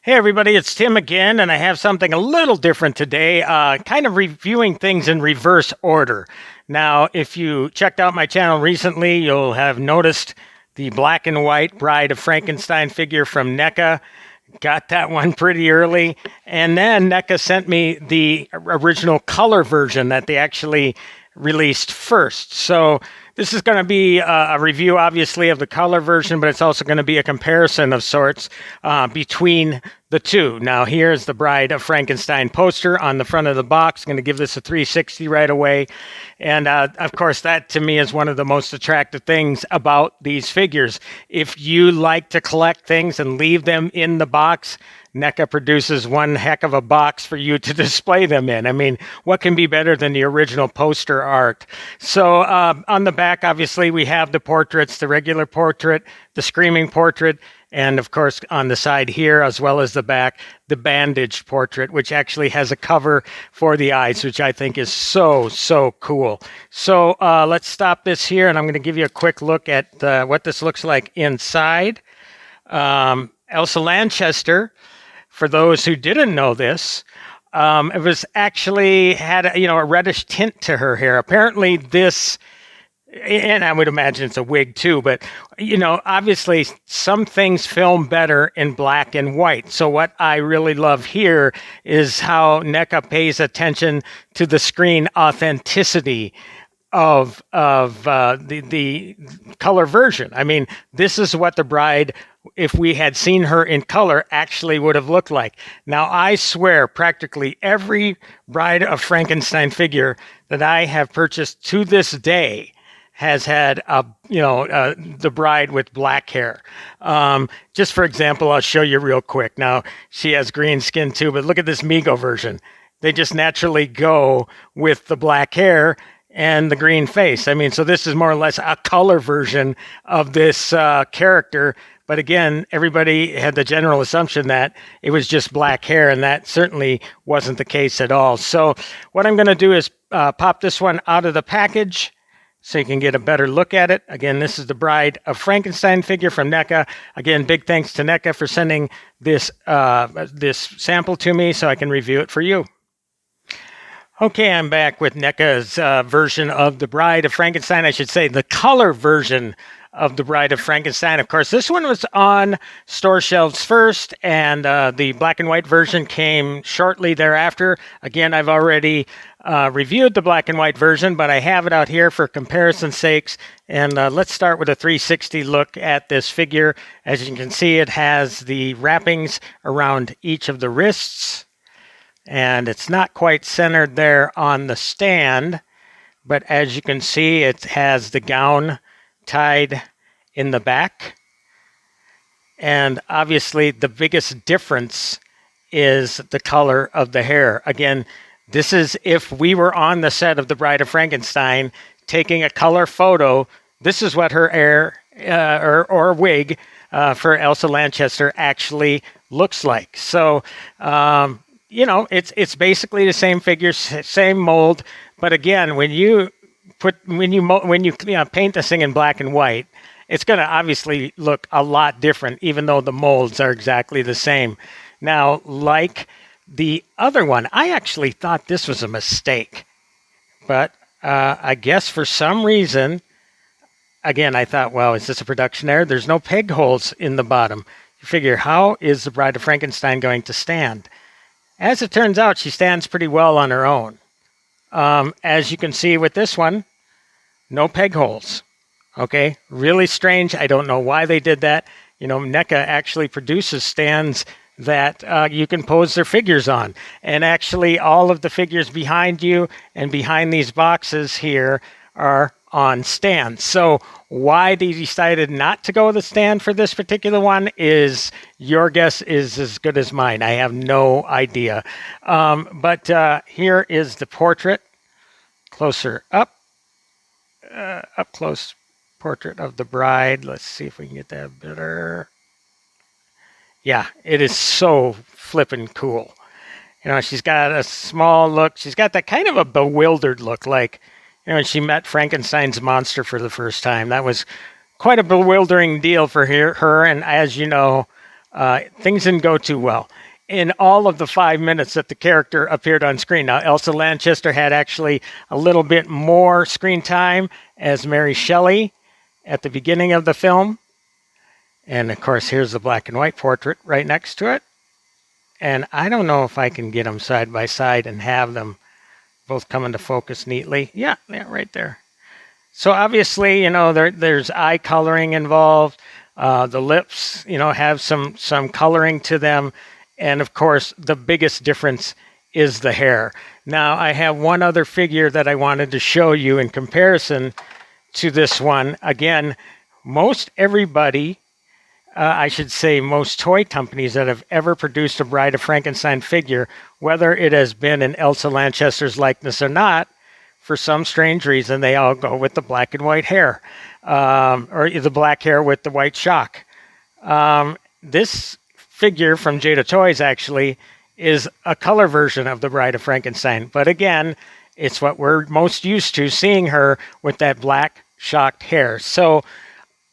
Hey everybody, it's Tim again, and I have something a little different today, kind of reviewing things in reverse order. Now, if you checked out my channel recently, you'll have noticed the black and white Bride of Frankenstein figure from NECA. Got that one pretty early. And then NECA sent me the original color version that they actually released first. So this is going to be a review, obviously, of the color version, but it's also going to be a comparison of sorts between the two. Now, here's the Bride of Frankenstein poster on the front of the box. Going to give this a 360 right away. And of course, that to me is one of the most attractive things about these figures. If you like to collect things and leave them in the box, NECA produces one heck of a box for you to display them in. I mean, what can be better than the original poster art? So on the back, obviously, we have the portraits, the regular portrait, the screaming portrait, and of course, on the side here, as well as the back, the bandaged portrait, which actually has a cover for the eyes, which I think is so cool. So let's stop this here, and I'm going to give you a quick look at what this looks like inside. Elsa Lanchester, for those who didn't know this, it was actually had a reddish tint to her hair. Apparently this, and I would imagine it's a wig too, but obviously some things film better in black and white. So what I really love here is how NECA pays attention to the screen authenticity of the color version. I mean, this is what the bride, if we had seen her in color, actually would have looked like. Now, I swear practically every Bride of Frankenstein figure that I have purchased to this day has had the bride with black hair. Just for example, I'll show you real quick. Now, she has green skin too, but look at this Mego version. They just naturally go with the black hair and the green face. I mean, so this is more or less a color version of this character. But again, everybody had the general assumption that it was just black hair, and that certainly wasn't the case at all. So what I'm going to do is pop this one out of the package so you can get a better look at it. Again, this is the Bride of Frankenstein figure from NECA. Again, big thanks to NECA for sending this sample to me so I can review it for you. Okay, I'm back with NECA's version of the Bride of Frankenstein. I should say the color version of the Bride of Frankenstein. Of course, this one was on store shelves first, and the black and white version came shortly thereafter. Again, I've already reviewed the black and white version, but I have it out here for comparison's sakes. And let's start with a 360 look at this figure. As you can see, it has the wrappings around each of the wrists. And it's not quite centered there on the stand, but as you can see, it has the gown tied in the back. And obviously, the biggest difference is the color of the hair. Again, this is if we were on the set of The Bride of Frankenstein taking a color photo, this is what her hair or wig for Elsa Lanchester actually looks like. So, it's basically the same figure, same mold. But again, when you paint this thing in black and white, it's going to obviously look a lot different, even though the molds are exactly the same. Now, like the other one, I actually thought this was a mistake, but I guess for some reason, again, I thought, well, is this a production error? There's no peg holes in the bottom. You figure, how is the Bride of Frankenstein going to stand? As it turns out, she stands pretty well on her own. As you can see with this one, no peg holes. Okay, really strange. I don't know why they did that. NECA actually produces stands that you can pose their figures on. And actually, all of the figures behind you and behind these boxes here are on stands. So why they decided not to go with a stand for this particular one is your guess is as good as mine. I have no idea. But here is the portrait. Closer up close portrait of the bride. Let's see if we can get that better. Yeah, it is so flippin' cool. She's got a small look. She's got that kind of a bewildered look, like when she met Frankenstein's monster for the first time. That was quite a bewildering deal for her. And as you know, things didn't go too well in all of the 5 minutes that the character appeared on screen. Now, Elsa Lanchester had actually a little bit more screen time as Mary Shelley at the beginning of the film. And of course, here's the black and white portrait right next to it. And I don't know if I can get them side by side and have them both come into focus neatly. Yeah, right there. So obviously, there's eye coloring involved. The lips, have some coloring to them. And of course, the biggest difference is the hair. Now, I have one other figure that I wanted to show you in comparison to this one. Again, most everybody, I should say most toy companies that have ever produced a Bride of Frankenstein figure, whether it has been in Elsa Lanchester's likeness or not, for some strange reason, they all go with the black and white hair, or the black hair with the white shock. This figure from Jada Toys actually is a color version of the Bride of Frankenstein. But again, it's what we're most used to, seeing her with that black shocked hair. So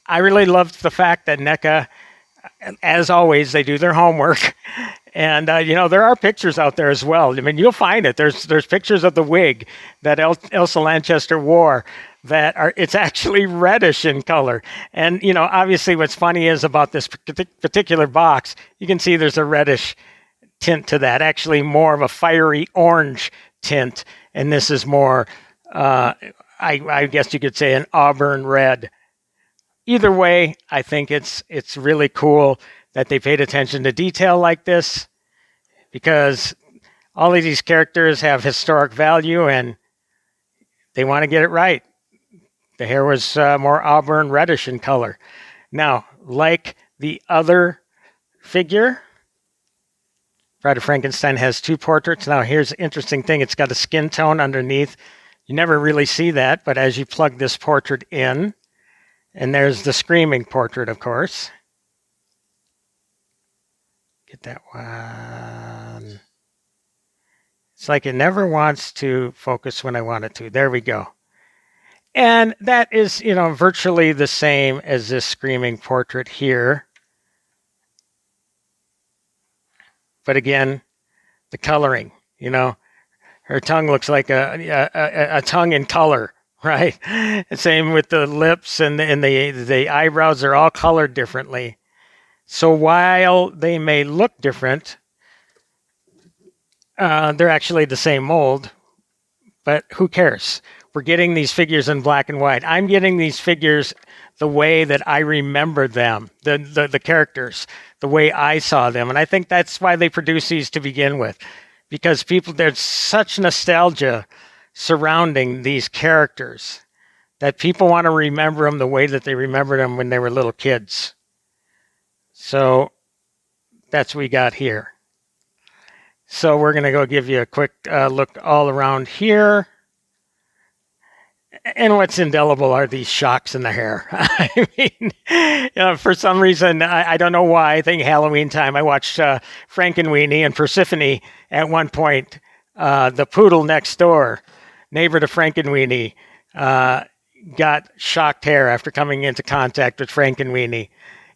I really loved the fact that NECA, as always, they do their homework. And, there are pictures out there as well. I mean, you'll find it. There's pictures of the wig that Elsa Lanchester wore that it's actually reddish in color. And, obviously what's funny is about this particular box, you can see there's a reddish tint to that, actually more of a fiery orange tint. And this is more, I guess you could say, an auburn red. Either way, I think it's really cool that they paid attention to detail like this, because all of these characters have historic value and they want to get it right. The hair was more auburn reddish in color. Now, like the other figure, Bride of Frankenstein has two portraits. Now, here's the interesting thing. It's got a skin tone underneath. You never really see that, but as you plug this portrait in, and there's the screaming portrait, of course. Get that one. It's like it never wants to focus when I want it to. There we go. And that is, virtually the same as this screaming portrait here. But again, the coloring, her tongue looks like a tongue in color, right? Same with the lips and the eyebrows are all colored differently. So while they may look different, they're actually the same mold, but who cares? We're getting these figures in black and white. I'm getting these figures the way that I remember them, the characters, the way I saw them. And I think that's why they produce these to begin with, because there's such nostalgia surrounding these characters that people want to remember them the way that they remembered them when they were little kids. So that's what we got here. So we're going to go give you a quick look all around here. And what's indelible are these shocks in the hair. I mean, for some reason, I don't know why. I think Halloween time, I watched Frankenweenie and Persephone at one point. The poodle next door, neighbor to Frankenweenie, got shocked hair after coming into contact with Frankenweenie.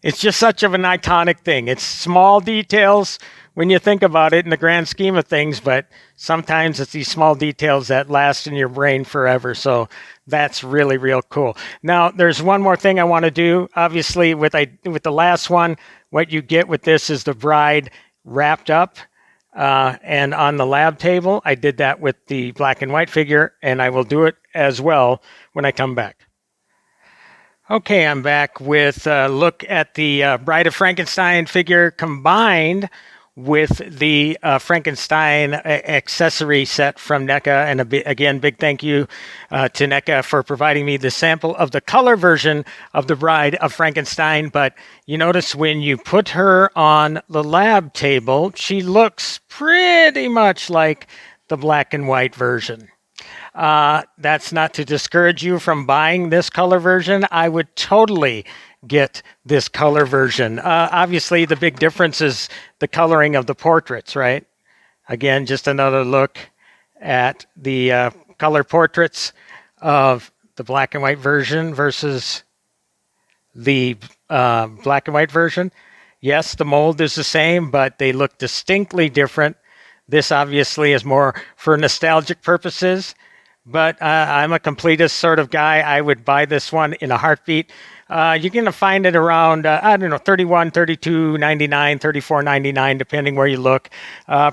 It's just such of an iconic thing. It's small details when you think about it in the grand scheme of things, but sometimes it's these small details that last in your brain forever. So that's really, real cool. Now, there's one more thing I want to do. Obviously, with the last one, what you get with this is the bride wrapped up and on the lab table. I did that with the black and white figure, and I will do it as well when I come back. Okay, I'm back with a look at the Bride of Frankenstein figure combined with the Frankenstein accessory set from NECA. And again, big thank you to NECA for providing me the sample of the color version of the Bride of Frankenstein. But you notice when you put her on the lab table, she looks pretty much like the black and white version. That's not to discourage you from buying this color version. I would totally get this color version. Obviously, the big difference is the coloring of the portraits, right? Again, just another look at the color portraits of the black and white version versus the black and white version. Yes, the mold is the same, but they look distinctly different. This obviously is more for nostalgic purposes, but I'm a completist sort of guy. I would buy this one in a heartbeat. You're going to find it around, I don't know, 31, 32.99, 34.99, depending where you look.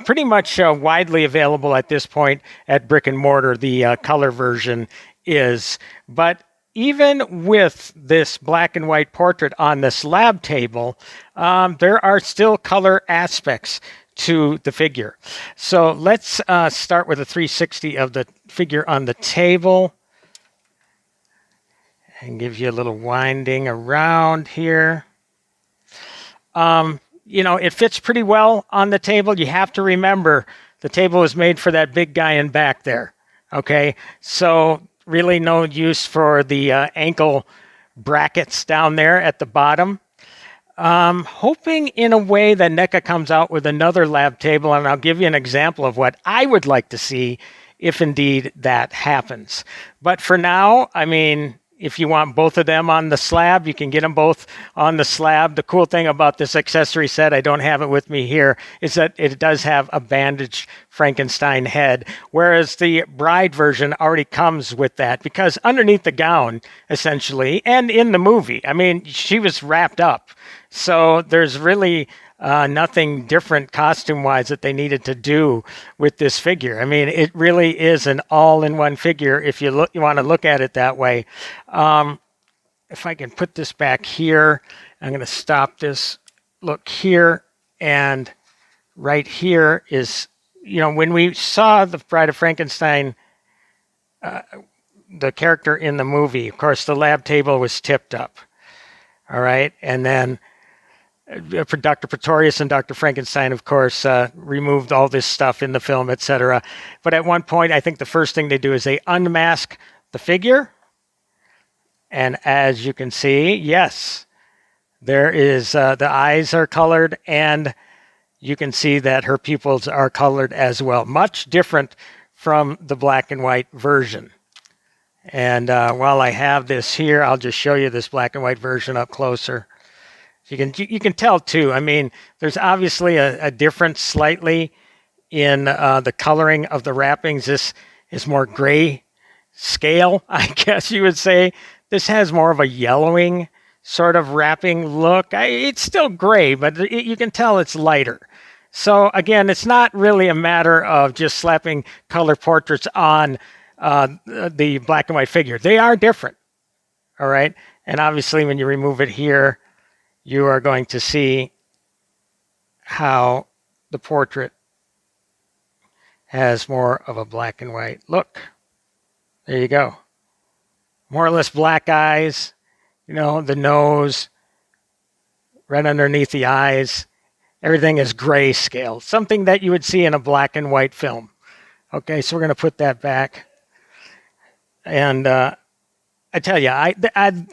Pretty much widely available at this point at brick and mortar. The color version is. But even with this black and white portrait on the slab table, there are still color aspects to the figure. So let's start with a 360 of the figure on the table and give you a little winding around here. It fits pretty well on the table. You have to remember the table was made for that big guy in back there. Okay, so really no use for the ankle brackets down there at the bottom. Hoping in a way that NECA comes out with another lab table, and I'll give you an example of what I would like to see if indeed that happens. But for now, I mean, if you want both of them on the slab, you can get them both on the slab. The cool thing about this accessory set, I don't have it with me here, is that it does have a bandaged Frankenstein head, whereas the Bride version already comes with that, because underneath the gown, essentially, and in the movie, I mean, she was wrapped up. So there's really nothing different costume-wise that they needed to do with this figure. I mean, it really is an all-in-one figure if you want to look at it that way. If I can put this back here, I'm going to stop this. Look here, and right here is, when we saw the Bride of Frankenstein, the character in the movie, of course, the lab table was tipped up. All right, and then Dr. Pretorius and Dr. Frankenstein, of course, removed all this stuff in the film, etc. But at one point, I think the first thing they do is they unmask the figure. And as you can see, yes, there is, the eyes are colored, and you can see that her pupils are colored as well. Much different from the black and white version. And while I have this here, I'll just show you this black and white version up closer. You can tell too. I mean, there's obviously a difference slightly in the coloring of the wrappings. This is more gray scale, I guess you would say. This has more of a yellowing sort of wrapping look. It's still gray, but you can tell it's lighter. So again, it's not really a matter of just slapping color portraits on the black and white figure. They are different, all right? And obviously when you remove it here, you are going to see how the portrait has more of a black and white look. There you go. More or less black eyes, the nose, right underneath the eyes. Everything is grayscale, something that you would see in a black and white film. Okay, so we're going to put that back. And I tell you,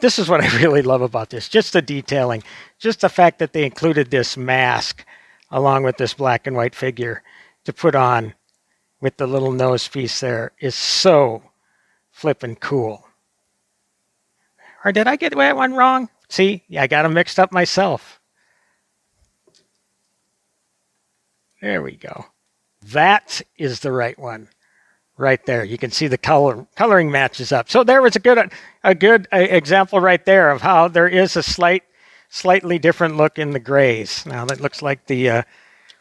this is what I really love about this, just the detailing, just the fact that they included this mask along with this black and white figure to put on with the little nose piece there is so flippin' cool. Or did I get that one wrong? See, I got them mixed up myself. There we go. That is the right one. Right there, you can see the coloring matches up. So there was a good example right there of how there is a slightly different look in the grays. Now that looks like the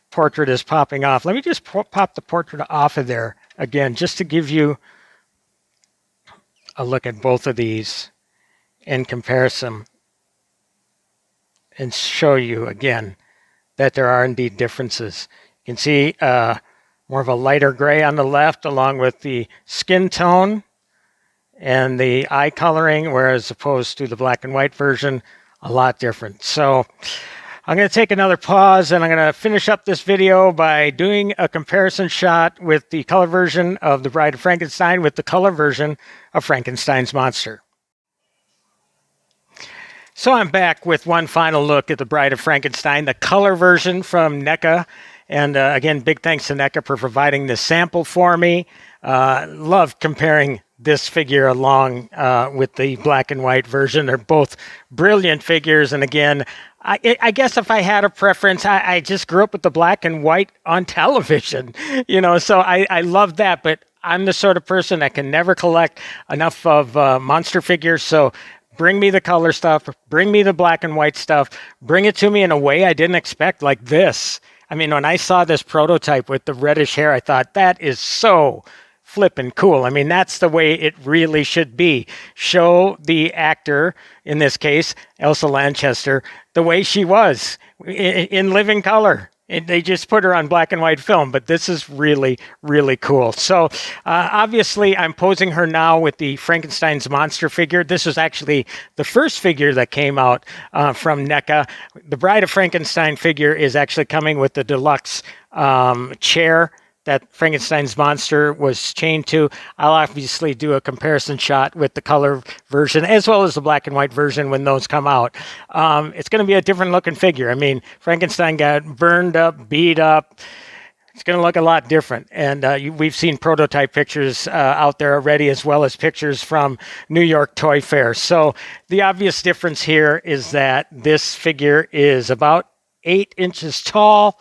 portrait is popping off. Let me just pop the portrait off of there again, just to give you a look at both of these in comparison and show you again that there are indeed differences. You can see more of a lighter gray on the left, along with the skin tone and the eye coloring, whereas opposed to the black and white version, a lot different. So I'm going to take another pause, and I'm going to finish up this video by doing a comparison shot with the color version of The Bride of Frankenstein with the color version of Frankenstein's monster. So I'm back with one final look at The Bride of Frankenstein, the color version from NECA. And again, big thanks to NECA for providing this sample for me. Love comparing this figure along with the black and white version. They're both brilliant figures. And again, I guess if I had a preference, I just grew up with the black and white on television, so I love that. But I'm the sort of person that can never collect enough of monster figures. So bring me the color stuff, bring me the black and white stuff, bring it to me in a way I didn't expect, like this. I mean, when I saw this prototype with the reddish hair, I thought that is so flippin' cool. I mean, that's the way it really should be. Show the actor, in this case, Elsa Lanchester, the way she was in living color. They just put her on black and white film, but this is really, really cool. So obviously, I'm posing her now with the Frankenstein's monster figure. This was actually the first figure that came out from NECA. The Bride of Frankenstein figure is actually coming with the deluxe chair that Frankenstein's monster was chained to. I'll obviously do a comparison shot with the color version as well as the black and white version when those come out. It's going to be a different looking figure. I mean, Frankenstein got burned up, beat up. It's going to look a lot different. And we've seen prototype pictures out there already, as well as pictures from New York Toy Fair. So the obvious difference here is that this figure is about 8 inches tall,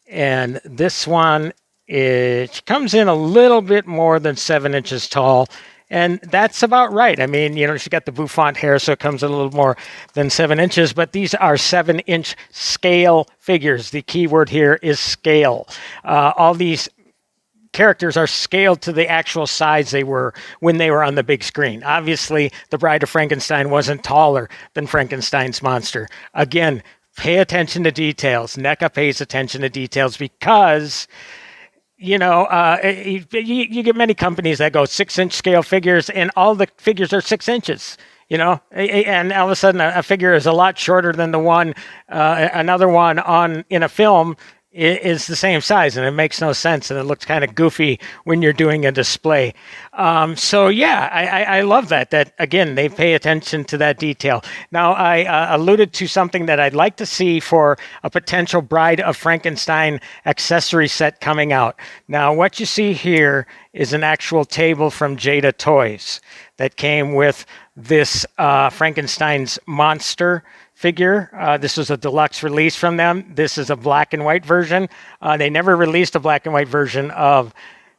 and this one, it comes in a little bit more than 7 inches tall, and that's about right. I mean, she got the bouffant hair, so it comes in a little more than 7 inches, but these are 7-inch scale figures. The key word here is scale. All these characters are scaled to the actual size they were when they were on the big screen. Obviously, the Bride of Frankenstein wasn't taller than Frankenstein's monster. Again, pay attention to details. NECA pays attention to details because you get many companies that go 6-inch scale figures and all the figures are 6 inches, and all of a sudden a figure is a lot shorter than the one, another one in a film is the same size, and it makes no sense, and it looks kind of goofy when you're doing a display. So yeah, I love that again, they pay attention to that detail. Now, I alluded to something that I'd like to see for a potential Bride of Frankenstein accessory set coming out. Now, what you see here is an actual table from Jada Toys that came with this Frankenstein's monster figure. This was a deluxe release from them. This is a black and white version. They never released a black and white version of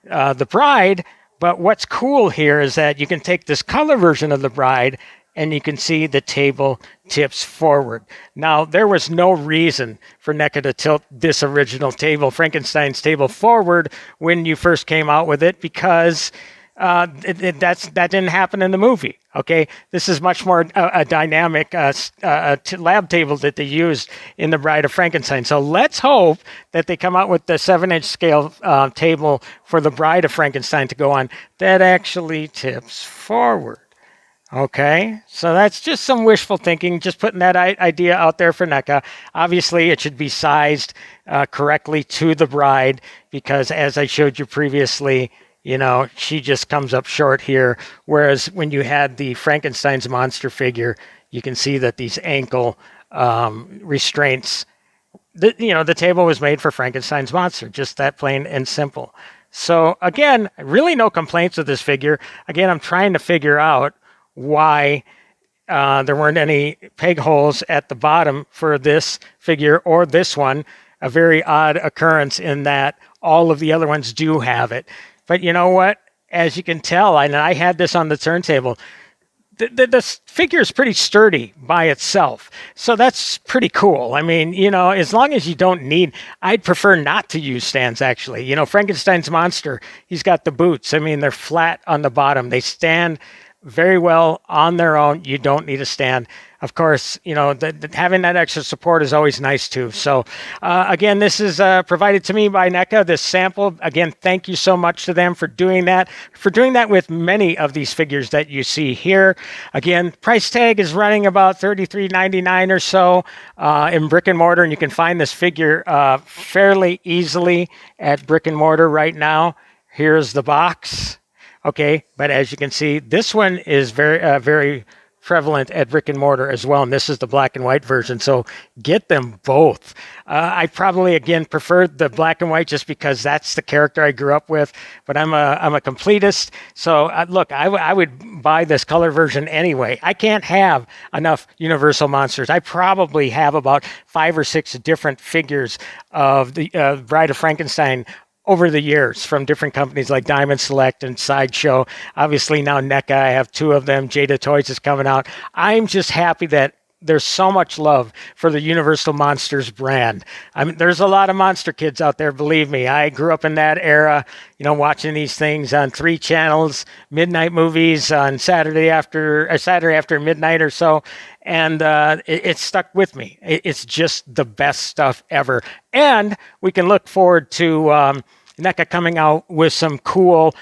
the Bride, but what's cool here is that you can take this color version of the Bride and you can see the table tips forward. Now, there was no reason for NECA to tilt this original table, Frankenstein's table, forward when you first came out with it, because that didn't happen in the movie. Okay, this is much more a dynamic lab table that they used in The Bride of Frankenstein. So let's hope that they come out with the 7-inch scale table for The Bride of Frankenstein to go on that actually tips forward. Okay, so that's just some wishful thinking, just putting that idea out there for NECA. Obviously, it should be sized correctly to the Bride, because as I showed you previously, she just comes up short here. Whereas when you had the Frankenstein's monster figure, you can see that these ankle restraints, the table was made for Frankenstein's monster, just that plain and simple. So again, really no complaints with this figure. Again, I'm trying to figure out why there weren't any peg holes at the bottom for this figure or this one. A very odd occurrence in that all of the other ones do have it. But you know what? As you can tell, and I had this on the turntable, the figure is pretty sturdy by itself. So that's pretty cool. I mean, as long as you don't need, I'd prefer not to use stands, actually. Frankenstein's monster, he's got the boots. I mean, they're flat on the bottom. They stand very well on their own. You don't need a stand. Of course, having that extra support is always nice too. So again, this is provided to me by NECA, this sample. Again, thank you so much to them for doing that with many of these figures that you see here. Again, price tag is running about $33.99 or so in brick and mortar, and you can find this figure fairly easily at brick and mortar right now. Here's the box. Okay, but as you can see, this one is very prevalent at brick and mortar as well, and this is the black and white version, so get them both. I probably, again, prefer the black and white just because that's the character I grew up with, but I'm a completist, so look, I would buy this color version anyway. I can't have enough Universal monsters. I probably have about 5 or 6 different figures of the Bride of Frankenstein over the years from different companies like Diamond Select and Sideshow. Obviously now NECA, I have 2 of them. Jada Toys is coming out. I'm just happy that there's so much love for the Universal Monsters brand. I mean, there's a lot of monster kids out there, believe me. I grew up in that era, watching these things on 3 channels, midnight movies on Saturday after midnight or so, and it stuck with me. It's just the best stuff ever. And we can look forward to NECA coming out with some cool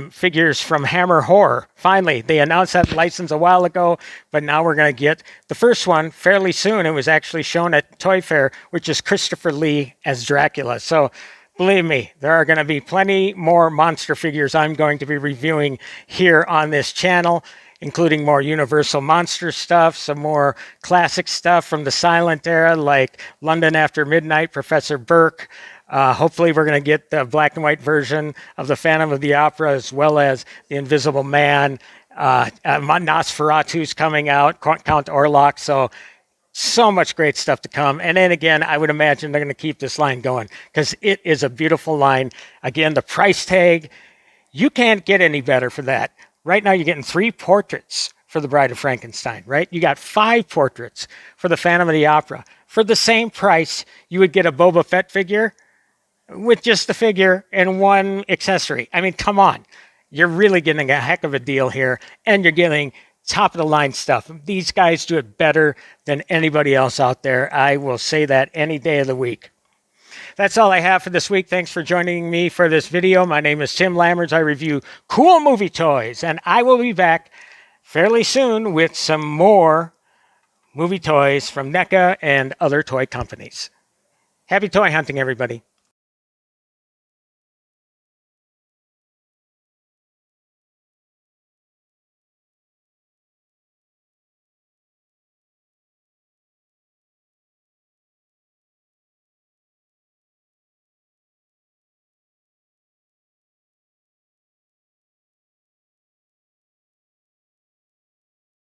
figures from Hammer Horror. Finally, they announced that license a while ago, but now we're going to get the first one fairly soon. It was actually shown at Toy Fair, which is Christopher Lee as Dracula. So believe me, there are going to be plenty more monster figures I'm going to be reviewing here on this channel, including more Universal Monster stuff, some more classic stuff from the silent era like London After Midnight, Professor Burke. Hopefully we're going to get the black and white version of the Phantom of the Opera, as well as the Invisible Man. Nosferatu's coming out, Count Orlok. So much great stuff to come. And then again, I would imagine they're going to keep this line going because it is a beautiful line. Again, the price tag, you can't get any better for that. Right now you're getting 3 portraits for the Bride of Frankenstein, right? You got 5 portraits for the Phantom of the Opera. For the same price, you would get a Boba Fett figure with just the figure and 1 accessory. I mean, come on. You're really getting a heck of a deal here, and you're getting top of the line stuff. These guys do it better than anybody else out there. I will say that any day of the week. That's all I have for this week. Thanks for joining me for this video. My name is Tim Lammers. I review cool movie toys, and I will be back fairly soon with some more movie toys from NECA and other toy companies. Happy toy hunting, everybody.